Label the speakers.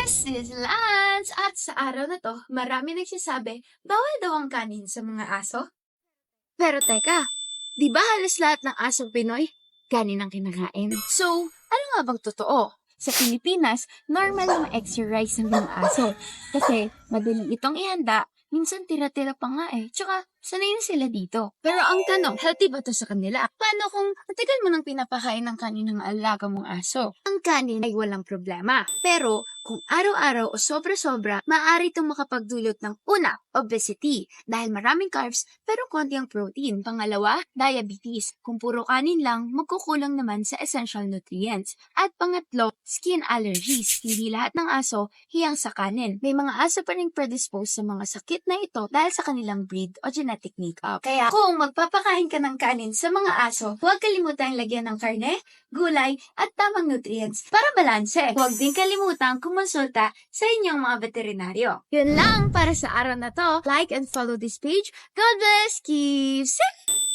Speaker 1: Sis Lance! At sa araw na to, marami nagsasabi, bawal daw ang kanin sa mga aso. Pero teka, di ba halos lahat ng asong Pinoy, kanin ang kinakain? So, ano nga bang totoo? Sa Pilipinas, normal na ma-extra rice ng mga aso. Kasi madali itong ihanda, minsan tira-tira pa nga eh. Tsaka, sanay na sila dito. Pero ang tanong, healthy ba to sa kanila? Paano kung matagal mo nang pinapakain ng kanin ng alaga mong aso? Ang kanin ay walang problema. Pero, kung araw-araw o sobra-sobra, maaari itong makapagdulot ng una, obesity, dahil maraming carbs pero konti ang protein. Pangalawa, diabetes. Kung puro kanin lang, magkukulang naman sa essential nutrients. At pangatlo, skin allergies. Hindi lahat ng aso hiyang sa kanin. May mga aso pa rin predisposed sa mga sakit na ito dahil sa kanilang breed o genetic makeup. Kaya kung magpapakain ka ng kanin sa mga aso, huwag kalimutang lagyan ng karne, gulay, at tamang nutrients para balanse. Huwag din kalimutang kumonsulta sa inyong mga veterinaryo. Yun lang para sa araw na to. Like and follow this page. God bless! Keep safe!